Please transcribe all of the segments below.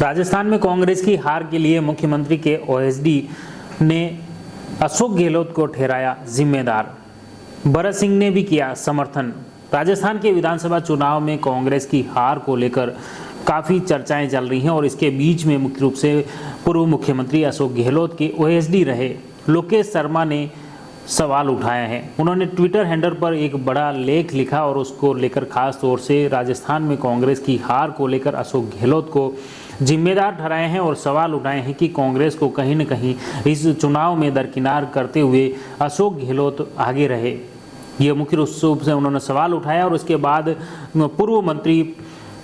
राजस्थान में कांग्रेस की हार के लिए मुख्यमंत्री के ओएसडी ने अशोक गहलोत को ठहराया जिम्मेदार। भरत सिंह ने भी किया समर्थन। राजस्थान के विधानसभा चुनाव में कांग्रेस की हार को लेकर काफ़ी चर्चाएं चल रही हैं और इसके बीच में मुख्य रूप से पूर्व मुख्यमंत्री अशोक गहलोत के ओएसडी रहे लोकेश शर्मा ने सवाल उठाया है। उन्होंने ट्विटर हैंडल पर एक बड़ा लेख लिखा और उसको लेकर खास तौर से राजस्थान में कांग्रेस की हार को लेकर अशोक गहलोत को जिम्मेदार ठहराए हैं और सवाल उठाए हैं कि कांग्रेस को कहीं न कहीं इस चुनाव में दरकिनार करते हुए अशोक गहलोत आगे रहे। ये मुख्य रूप से उन्होंने सवाल उठाया और उसके बाद पूर्व मंत्री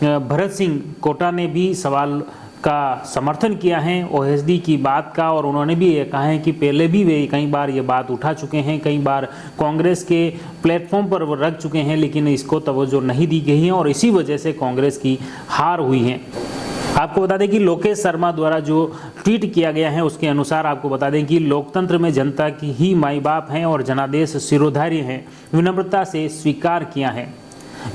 भरत सिंह कोटा ने भी सवाल का समर्थन किया है ओएसडी की बात का, और उन्होंने भी ये कहा है कि पहले भी वे कई बार ये बात उठा चुके हैं, कई बार कांग्रेस के प्लेटफॉर्म पर वो रख चुके हैं, लेकिन इसको तवज्जो नहीं दी गई है और इसी वजह से कांग्रेस की हार हुई है। आपको बता दें कि लोकेश शर्मा द्वारा जो ट्वीट किया गया है उसके अनुसार आपको बता दें कि लोकतंत्र में जनता की ही माई बाप हैं और जनादेश सिरोधार्य हैं, विनम्रता से स्वीकार किया है।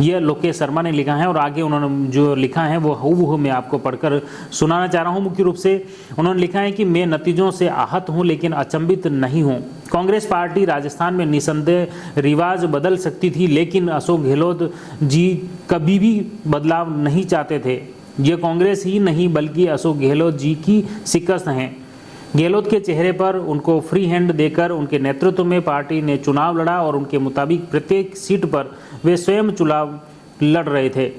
यह लोकेश शर्मा ने लिखा है और आगे उन्होंने जो लिखा है वो हूबहू मैं आपको पढ़कर सुनाना चाह रहा हूं। मुख्य रूप से उन्होंने लिखा है कि मैं नतीजों से आहत हूं लेकिन अचंभित नहीं हूं। कांग्रेस पार्टी राजस्थान में निसंदेह रिवाज बदल सकती थी, लेकिन अशोक गहलोत जी कभी भी बदलाव नहीं चाहते थे। ये कांग्रेस ही नहीं बल्कि अशोक गहलोत जी की शिकस्त है। गहलोत के चेहरे पर उनको फ्री हैंड देकर उनके नेतृत्व में पार्टी ने चुनाव लड़ा और उनके मुताबिक प्रत्येक सीट पर वे स्वयं चुनाव लड़ रहे थे।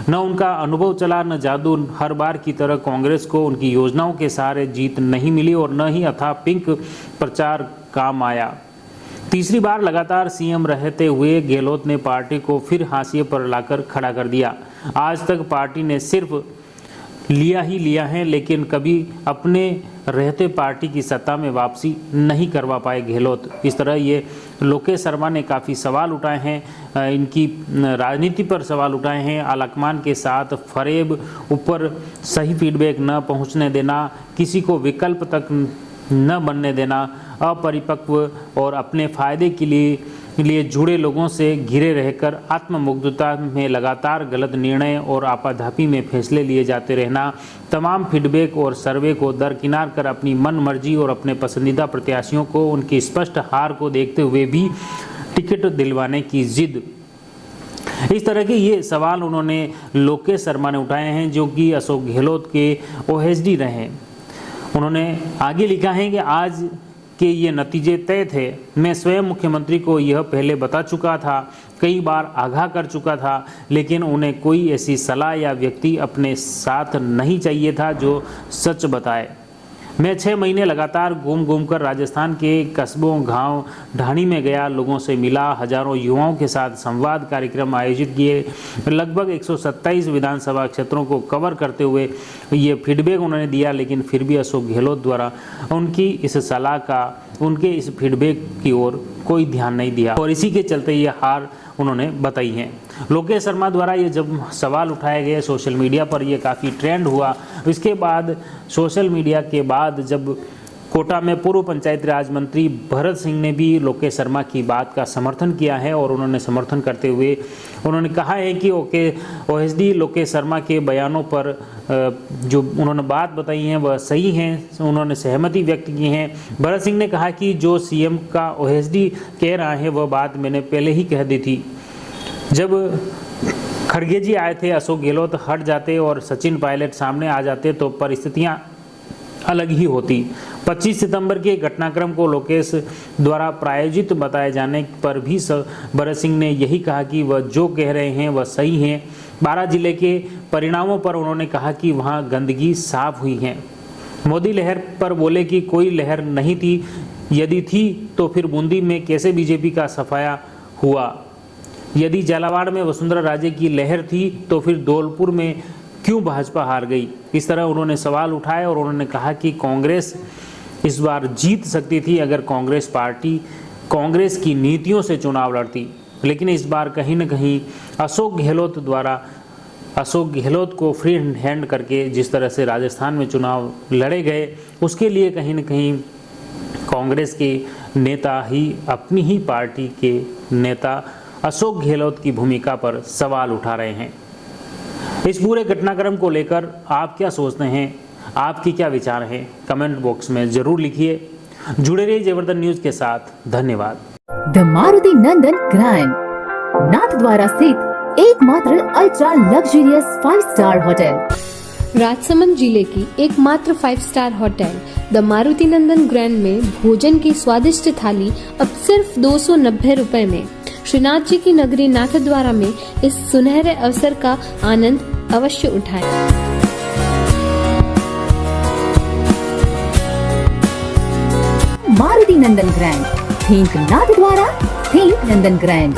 न उनका अनुभव चला न जादू। हर बार की तरह कांग्रेस को उनकी योजनाओं के सहारे जीत नहीं मिली और न ही अथाह पिंक प्रचार काम आया। तीसरी बार लगातार सीएम रहते हुए गहलोत ने पार्टी को फिर हाशिए पर लाकर खड़ा कर दिया। आज तक पार्टी ने सिर्फ लिया ही लिया है, लेकिन कभी अपने रहते पार्टी की सत्ता में वापसी नहीं करवा पाए गहलोत। इस तरह ये लोकेश शर्मा ने काफ़ी सवाल उठाए हैं, इनकी राजनीति पर सवाल उठाए हैं। आलाकमान के साथ फरेब ऊपर सही फीडबैक न पहुंचने देना, किसी को विकल्प तक न बनने देना, अपरिपक्व और अपने फायदे के लिए जुड़े लोगों से घिरे रहकर आत्ममुग्धता में लगातार गलत निर्णय और आपाधापी में फैसले लिए जाते रहना, तमाम फीडबैक और सर्वे को दरकिनार कर अपनी मन मर्जी और अपने पसंदीदा प्रत्याशियों को उनकी स्पष्ट हार को देखते हुए भी टिकट दिलवाने की जिद। इस तरह के ये सवाल उन्होंने लोकेश शर्मा ने उठाए हैं जो कि अशोक गहलोत के ओएसडी रहे। उन्होंने आगे लिखा है कि आज के ये नतीजे तय थे। मैं स्वयं मुख्यमंत्री को यह पहले बता चुका था, कई बार आगाह कर चुका था, लेकिन उन्हें कोई ऐसी सलाह या व्यक्ति अपने साथ नहीं चाहिए था जो सच बताए। मैं 6 महीने लगातार घूम कर राजस्थान के कस्बों, गांव, ढाणी में गया, लोगों से मिला, हजारों युवाओं के साथ संवाद कार्यक्रम आयोजित किए। लगभग 127 विधानसभा क्षेत्रों को कवर करते हुए ये फीडबैक उन्होंने दिया, लेकिन फिर भी अशोक गहलोत द्वारा उनकी इस सलाह का, उनके इस फीडबैक की ओर कोई ध्यान नहीं दिया और इसी के चलते ये हार उन्होंने बताई है। लोकेश शर्मा द्वारा ये जब सवाल उठाए गए सोशल मीडिया पर, ये काफ़ी ट्रेंड हुआ। इसके बाद सोशल मीडिया के बाद जब कोटा में पूर्व पंचायती राज मंत्री भरत सिंह ने भी लोकेश शर्मा की बात का समर्थन किया है और उन्होंने समर्थन करते हुए उन्होंने कहा है कि ओएसडी लोकेश शर्मा के बयानों पर जो उन्होंने बात बताई है वह सही है, उन्होंने सहमति व्यक्त की है। भरत सिंह ने कहा कि जो सीएम का ओएसडी कह रहा है वह बात मैंने पहले ही कह दी थी। जब खड़गे जी आए थे, अशोक गहलोत हट जाते और सचिन पायलट सामने आ जाते तो परिस्थितियां अलग ही होती। 25 सितंबर के घटनाक्रम को लोकेश द्वारा प्रायोजित बताए जाने पर भी भरत सिंह ने यही कहा कि वह जो कह रहे हैं वह सही है। 12 जिले के परिणामों पर उन्होंने कहा कि वहां गंदगी साफ हुई है। मोदी लहर पर बोले कि कोई लहर नहीं थी, यदि थी तो फिर बूंदी में कैसे बीजेपी का सफाया हुआ। यदि झालावाड़ में वसुंधरा राजे की लहर थी तो फिर धौलपुर में क्यों भाजपा हार गई। इस तरह उन्होंने सवाल उठाए और उन्होंने कहा कि कांग्रेस इस बार जीत सकती थी अगर कांग्रेस पार्टी कांग्रेस की नीतियों से चुनाव लड़ती, लेकिन इस बार कहीं न कहीं अशोक गहलोत द्वारा अशोक गहलोत को फ्री हैंड करके जिस तरह से राजस्थान में चुनाव लड़े गए, उसके लिए कहीं न कहीं कांग्रेस के नेता ही अपनी ही पार्टी के नेता अशोक गहलोत की भूमिका पर सवाल उठा रहे हैं। इस पूरे घटनाक्रम को लेकर आप क्या सोचते हैं, आपकी क्या विचार हैं, कमेंट बॉक्स में जरूर लिखिए। जुड़े रहिए जयवर्धन न्यूज के साथ। धन्यवाद। The Maruti Nandan grand, Nathdwara स्थित एकमात्र ultra luxurious 5 star hotel. Rajsamand जिले की एकमात्र 5 star hotel the Maruti Nandan grand में भोजन की स्वादिष्ट थाली अब सिर्फ 290 रुपए में। श्रीनाथ जी की नगरी नाथद्वारा में इस सुनहरे अवसर का आनंद अवश्य उठाएं। मारुति नंदन ग्रैंड, थिंक नाथद्वारा, थिंक नंदन ग्रैंड।